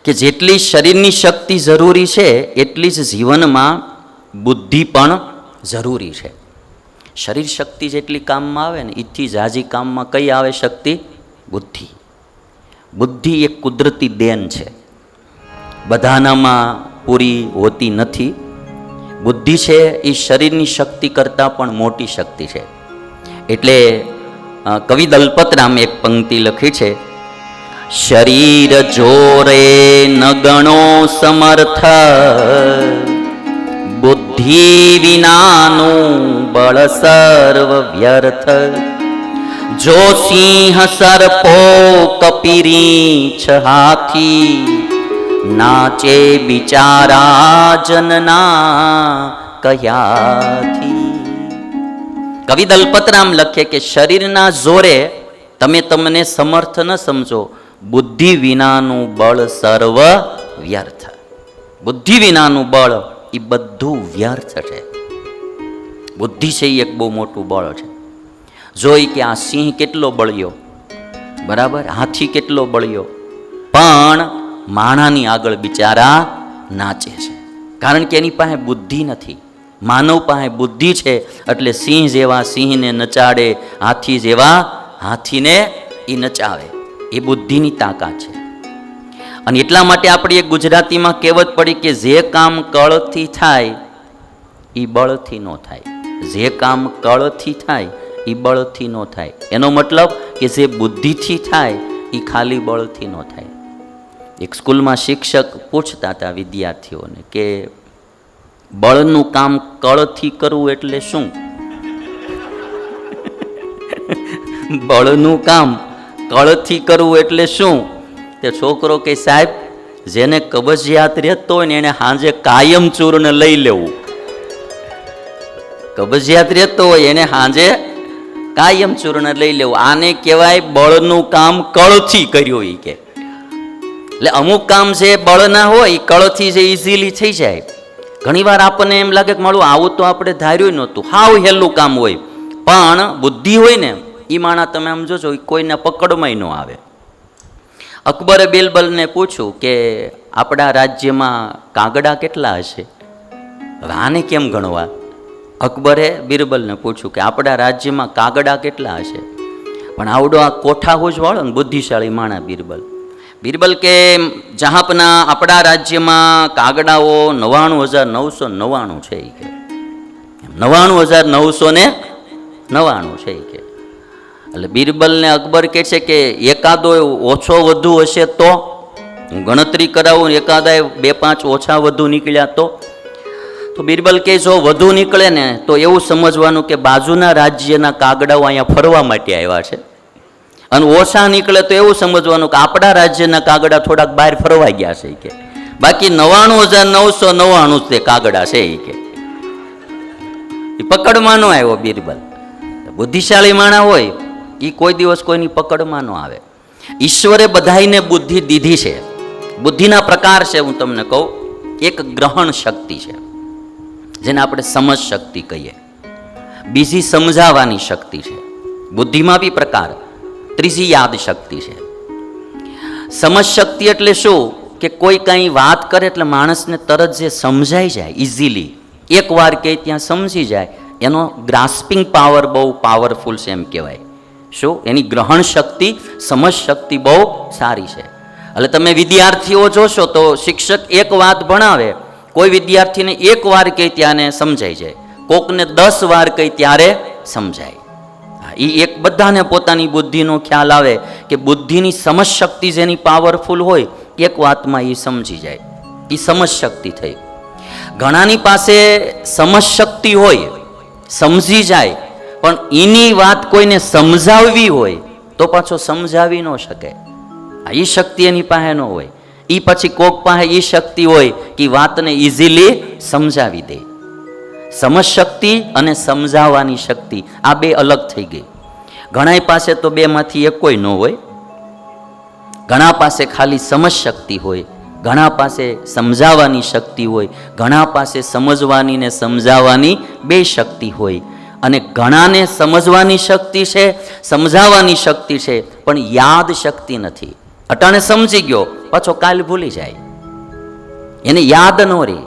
કે જેટલી શરીરની શક્તિ જરૂરી છે એટલી જ જીવનમાં બુદ્ધિ પણ જરૂરી છે. શરીર શક્તિ જેટલી કામમાં આવે ને એથી ઝાઝી કામમાં કઈ આવે શક્તિ? બુદ્ધિ. બુદ્ધિ એક કુદરતી દેન છે, બધાનામાં પૂરી હોતી નથી. બુદ્ધિ છે એ શરીરની શક્તિ કરતાં પણ મોટી શક્તિ છે. એટલે કવિ દલપતરામે એક પંક્તિ લખી છે, શરીર જોરે ન ગણો સમર્થ, બુદ્ધિ વિનાનું બળ સર્વ વ્યર્થ. જો સિંહ સર્પો કપીરીછ હાથી, નાચે બિચારા જનના કયાથી. કવિ દલપતરામ લખે કે શરીરના જોરે તમે તમને સમર્થ ન સમજો, બુદ્ધિ વિનાનું બળ સર્વ વ્યર્થ. બુદ્ધિ વિનાનું બળ એ બધું વ્યર્થ છે. બુદ્ધિ છે એ એક બહુ મોટું બળ છે. જોઈ કે આ સિંહ કેટલો બળ્યો, બરાબર, હાથી કેટલો બળ્યો, પણ માણાની આગળ બિચારા નાચે છે, કારણ કે એની પાસે બુદ્ધિ નથી. માનવ પાસે બુદ્ધિ છે એટલે સિંહ જેવા સિંહને નચાડે, હાથી જેવા હાથીને એ નચાવે. એ બુદ્ધિની તાકાત છે. અને એટલા માટે આપણી એક ગુજરાતીમાં કહેવત પડી કે જે કામ કળથી થાય એ બળથી ન થાય. જે કામ કળથી થાય એ બળથી ન થાય. એનો મતલબ કે જે બુદ્ધિથી થાય એ ખાલી બળથી ન થાય. એક સ્કૂલમાં શિક્ષક પૂછતા હતા વિદ્યાર્થીઓને કે બળનું કામ કળથી કરવું એટલે શું? બળનું કામ કળથી કરવું એટલે શું? તે છોકરો કે સાહેબ, જેને કબજિયાત રહેતો હોય ને એને હાંજે કાયમ ચૂર્ણ લઈ લેવું. કબજિયાત રહેતો હોય એને હાંજે કાયમ ચૂર્ણ લઈ લેવું. આને કહેવાય બળનું કામ કળથી કર્યું. એ કે એટલે અમુક કામ છે બળના હોય એ કળથી જે ઇઝીલી થઈ જાય. ઘણીવાર આપણને એમ લાગે કે મારું આવું તો આપણે ધાર્યું નહોતું, હાવ હેલું કામ હોય, પણ બુદ્ધિ હોય ને એ માણા તમે આમ જોજો કોઈને પકડમાંય ન આવે. અકબરે બિરબલને પૂછ્યું કે આપણા રાજ્યમાં કાગડા કેટલા હશે? હવે આને કેમ ગણવા? અકબરે બિરબલને પૂછ્યું કે આપણા રાજ્યમાં કાગડા કેટલા હશે? પણ આવડો આ કોઠા હોજવાળો ને બુદ્ધિશાળી માણા બિરબલ. બિરબલ કે જહાંપના આપણા રાજ્યમાં કાગડાઓ 99,999 છે. એ કે 99,999 છે. એ કે એટલે બિરબલને અકબર કહે છે કે એકાદો ઓછો વધુ હશે તો હું ગણતરી કરાવું, એકાદા 2-5 ઓછા વધુ નીકળ્યા તો બિરબલ કે જો વધુ નીકળે ને તો એવું સમજવાનું કે બાજુના રાજ્યના કાગડાઓ અહીંયા ફરવા માટે આવ્યા છે, અને ઓછા નીકળે તો એવું સમજવાનું કે આપણા રાજ્યના કાગડા થોડાક બહાર ફરવા ગયા છે. કે બાકી 99,999 તે કાગડા છે. કે એ પકડમાં ન આવ્યો બિરબલ. બુદ્ધિશાળી માણા હોય એ કોઈ દિવસ કોઈની પકડમાં ન આવે. ઈશ્વરે બધાઈને બુદ્ધિ દીધી છે. બુદ્ધિના પ્રકાર છે, હું તમને કહું. એક ગ્રહણ શક્તિ છે જેને આપણે સમજ શક્તિ કહીએ. બીજી સમજાવવાની શક્તિ છે. બુદ્ધિમાં બી પ્રકાર. ત્રીજી યાદ શક્તિ છે. સમજ શક્તિ એટલે શું કે કોઈ કંઈ વાત કરે એટલે માણસને તરત જે સમજાઈ જાય ઇઝીલી, એક વાર કે ત્યાં સમજી જાય, એનો ગ્રાસ્પિંગ પાવર બહુ પાવરફુલ છે એમ કહેવાય. શું? એની ગ્રહણ શક્તિ, સમજ શક્તિ બહુ સારી છે. એટલે તમે વિદ્યાર્થીઓ જોશો તો શિક્ષક એક વાત ભણાવે, કોઈ વિદ્યાર્થીને એક વાર કહે ત્યારે સમજાઈ જાય, કોકને 10 વાર કહે ત્યારે સમજાય. એ એક બધાને પોતાની બુદ્ધિનો ખ્યાલ આવે કે બુદ્ધિની સમજ શક્તિ જેની પાવરફુલ હોય એક વાતમાં એ સમજી જાય. એ સમજ શક્તિ થઈ. ઘણાની પાસે સમજ શક્તિ હોય, સમજી જાય, પણ એની વાત કોઈને સમજાવવી હોય તો પાછો સમજાવી ન શકે. એ શક્તિ એની પાસે ન હોય. એ પછી કોક પાસે એ શક્તિ હોય કે વાતને ઇઝીલી સમજાવી દે. સમજ શક્તિ અને સમજાવવાની શક્તિ આ બે અલગ થઈ ગઈ. ઘણા પાસે તો બેમાંથી એક કોઈ ન હોય. ઘણા પાસે ખાલી સમજ શક્તિ હોય, ઘણા પાસે સમજાવવાની શક્તિ હોય, ઘણા પાસે સમજવાની ને સમજાવવાની બે શક્તિ હોય. અને ઘણાને સમજવાની શક્તિ છે, સમજાવવાની શક્તિ છે, પણ યાદ શક્તિ નથી. અટાણે સમજી ગયો, પાછો કાલ ભૂલી જાય, એને યાદ ન રહે.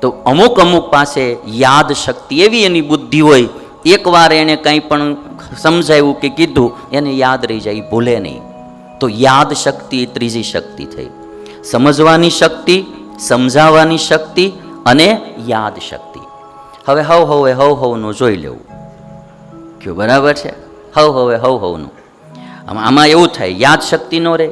તો અમુક પાસે યાદ શક્તિ એવી એની બુદ્ધિ હોય, એકવાર એને કંઈ પણ સમજાવ્યું કે કીધું એને યાદ રહી જાય, ભૂલે નહીં. તો યાદ શક્તિ ત્રીજી શક્તિ થઈ. સમજવાની શક્તિ, સમજાવવાની શક્તિ અને યાદ શક્તિ. હવે હવનું જોઈ લેવું. કયો બરાબર છે? હવનું આમાં એવું થાય, યાદ શક્તિ નો રહે.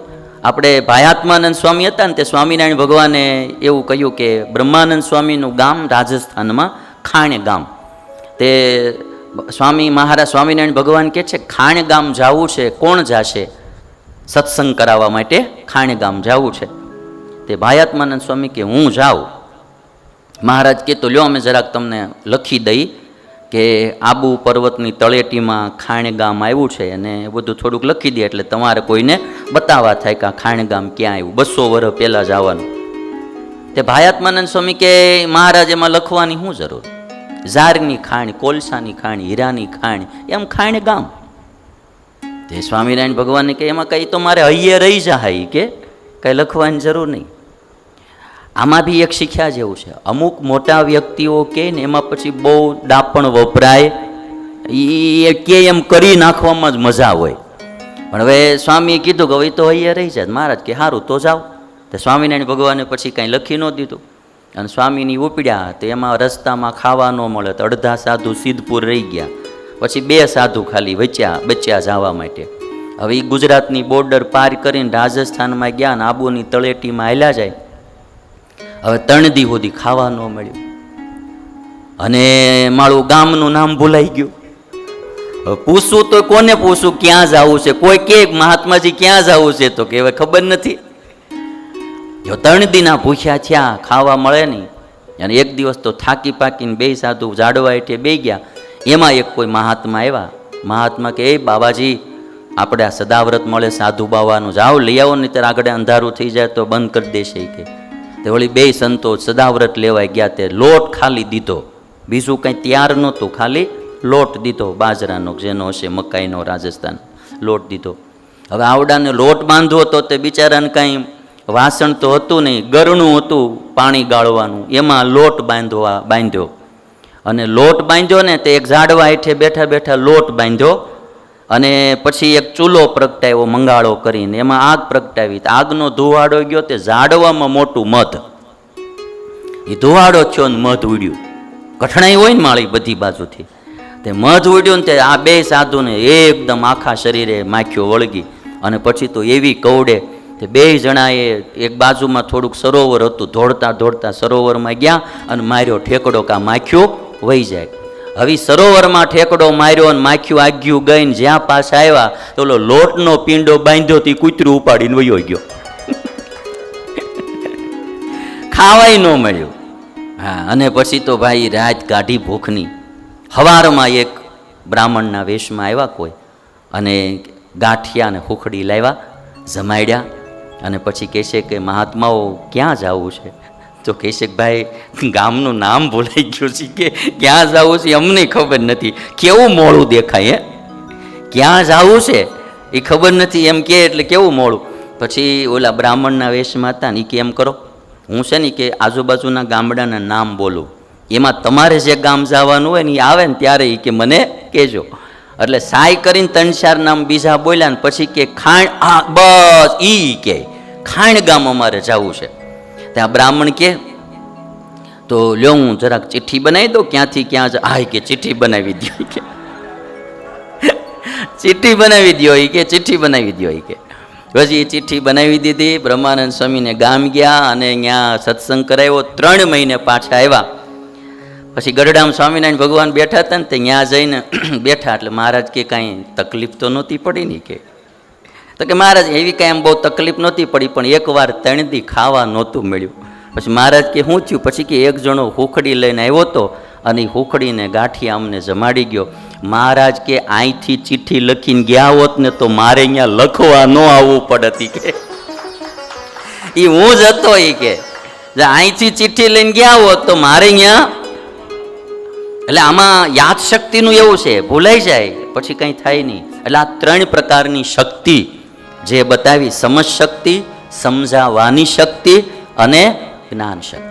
આપણે ભાયાત્માનંદ સ્વામી હતા ને, તે સ્વામિનારાયણ ભગવાને એવું કહ્યું કે બ્રહ્માનંદ સ્વામીનું ગામ રાજસ્થાનમાં ખાણ ગામ. તે સ્વામી મહારાજ સ્વામિનારાયણ ભગવાન કહે છે ખાણ ગામ જવું છે, કોણ જશે? સત્સંગ કરાવવા માટે ખાણ ગામ જવું છે. તે ભાયાત્માનંદ સ્વામી કે હું જાઉં. મહારાજ કે તો લ્યો અમે જરાક તમને લખી દઈ કે આબુ પર્વતની તળેટીમાં ખાણ ગામ આવ્યું છે, અને બધું થોડુંક લખી દે એટલે તમારે કોઈને બતાવવા થાય કે આ ખાણ ગામ ક્યાં આવ્યું, 200 વર્ષ પહેલાં જવાનું. તે ભાયાત્માનંદ સ્વામી કે મહારાજ એમાં લખવાની શું જરૂર? ઝારની ખાણ, કોલસાની ખાણ, હીરાની ખાણ, એમ ખાણ ગામ. તે સ્વામિનારાયણ ભગવાનને કે એમાં કંઈ તો મારે હૈયે રહી જાય, કે કંઈ લખવાની જરૂર નહીં. આમાં બી એક શીખ્યા જેવું છે. અમુક મોટા વ્યક્તિઓ કે ને એમાં પછી બહુ ડાપણ વપરાય, એ કે એમ કરી નાખવામાં જ મજા હોય. પણ હવે સ્વામીએ કીધું કે હવે તો હૈયે રહી જાય. મહારાજ કે સારું તો જાઓ. તો સ્વામિનારાયણ ભગવાને પછી કાંઈ લખી ન દીધું, અને સ્વામીની ઉપડ્યા. તો એમાં રસ્તામાં ખાવા ન મળે, તો અડધા સાધુ સિદ્ધપુર રહી ગયા. પછી 2 સાધુ ખાલી બચ્યા જવા માટે. હવે એ ગુજરાતની બોર્ડર પાર કરીને રાજસ્થાનમાં ગયા, ને આબુની તળેટીમાં હાલ્યા જાય. હવે 3 દી સુધી ખાવા ન મળ્યું, અને મારું ગામનું નામ ભૂલાઈ ગયું. હવે પૂછવું તો કોને પૂછવું, ક્યાં જવું છે? કોઈ કે મહાત્માજી ક્યાં જવું છે? તો કે હવે ખબર નથી. જો 3 દીના ભૂખ્યા થયા, ખાવા મળે નહીં. અને એક દિવસ તો થાકી પાકીને 2 સાધુ ઝાડવા હેઠે બે ગયા. એમાં એક કોઈ મહાત્મા આવ્યા. મહાત્મા કે એ બાબાજી, આપણે આ સદાવ્રત મળે સાધુ બાવાનું, જાઓ લઈ આવો, નહીં ત્યારે આગળ અંધારું થઈ જાય તો બંધ કરી દેશે કે. તે વળી 2 સંતો સદાવ્રત લેવાય ગયા. તે લોટ ખાલી દીધો, બીજું કંઈ તૈયાર નહોતું, ખાલી લોટ દીધો બાજરાનો, જેનો હશે મકાઈનો, રાજસ્થાન લોટ દીધો. હવે આવડાને લોટ બાંધવો તો તે બિચારાને કાંઈ વાસણ તો હતું નહીં, ગરણું હતું પાણી ગાળવાનું, એમાં લોટ બાંધ્યો. અને લોટ બાંધ્યો ને તે એક ઝાડવા હેઠે બેઠા બેઠા લોટ બાંધ્યો. અને પછી એક ચૂલો પ્રગટાવ્યો મંગાળો કરીને, એમાં આગ પ્રગટાવી. આગનો ધુવાડો ગયો તે ઝાડવામાં મોટું મધ, એ ધુવાડો થયો ને મધ ઉડ્યું. કઠણાઈ હોય ને માળી બધી બાજુથી, તે મધ ઉડ્યું ને તે આ 2 સાધુને એકદમ આખા શરીરે માખ્યો વળગી. અને પછી તો એવી કવડે, તે 2 જણાએ એક બાજુમાં થોડુંક સરોવર હતું, દોડતા દોડતા સરોવરમાં ગયા અને માર્યો ઠેકડો કા માખ્યું વહી જાય. હવે સરોવરમાં ઠેકડો માર્યો અને માખ્યું આગ્યું ગઈને જ્યાં પાછા આવ્યા તો ઓલો લોટનો પીંડો બાંધ્યો તે કૂતરું ઉપાડીને વયો ગયો. ખાવાય ન મળ્યું. હા, અને પછી તો ભાઈ રાત કાઢી ભૂખની. સવારમાં એક બ્રાહ્મણના વેશમાં આવ્યા કોઈ, અને ગાંઠિયા અને હુખડી લાવ્યા, જમાડ્યા. અને પછી કહે છે કે મહાત્માઓ ક્યાં જવું છે? તો કહે છે કે ભાઈ ગામનું નામ ભૂલાઈ ગયું છે, કે ક્યાં જવું છે અમને ખબર નથી. કેવું મોડું દેખાય, ક્યાં જવું છે એ ખબર નથી એમ કે, એટલે કેવું મોડું. પછી ઓલા બ્રાહ્મણના વેશમાં હતા ને એ કે એમ કરો, હું છે ને કે આજુબાજુના ગામડાના નામ બોલું, એમાં તમારે જે ગામ જવાનું હોય ને એ આવે ને ત્યારે એ કે મને કહેજો. એટલે સાય કરીને 3-4 નામ બીજા બોલ્યા ને પછી કે ખાણ, બસ ઈ કે ખાણ ગામ અમારે જવું છે. ત્યાં બ્રાહ્મણ કે તો લ્યો હું જરાક ચિઠ્ઠી બનાવી દઉં, ક્યાંથી ક્યાં હા કે ચિઠ્ઠી બનાવી દો કે ચિઠ્ઠી બનાવી દો કે ચિઠ્ઠી બનાવી દો કે. પછી એ ચિઠ્ઠી બનાવી દીધી. બ્રહ્માનંદ સ્વામીને ગામ ગયા અને ત્યાં સત્સંગ કરાવ્યો. 3 મહિને પાછા આવ્યા. પછી ગઢડામાં સ્વામિનારાયણ ભગવાન બેઠા હતા ને, તે ત્યાં જઈને બેઠા. એટલે મહારાજ કે કાંઈ તકલીફ તો નહોતી પડી ને કે. તો કે મહારાજ એવી કાંઈ એમ બહુ તકલીફ નહોતી પડી, પણ એકવાર 3 દી ખાવા નહોતું મળ્યું. પછી મહારાજ કે શું થયું? પછી કે એક જણો હુખડી લઈને આવ્યો હતો અને એ હુખડીને ગાંઠિયા અમને જમાડી ગયો. મહારાજ કે અહીંથી ચિઠ્ઠી લખીને ગયા હોત ને તો મારે અહીંયા લખવા ન આવવું પડતી કે. એ હું જ હતો એ કે અહીંથી ચિઠ્ઠી લઈને ગયા હોત તો મારે અહીંયા. એટલે આમાં યાદ શક્તિનું એવું છે, ભૂલાઈ જાય પછી કંઈ થાય નહીં. એટલે આ 3 પ્રકારની શક્તિ જે બતાવી સમજ શક્તિ, સમજાવવાની શક્તિ અને જ્ઞાન શક્તિ.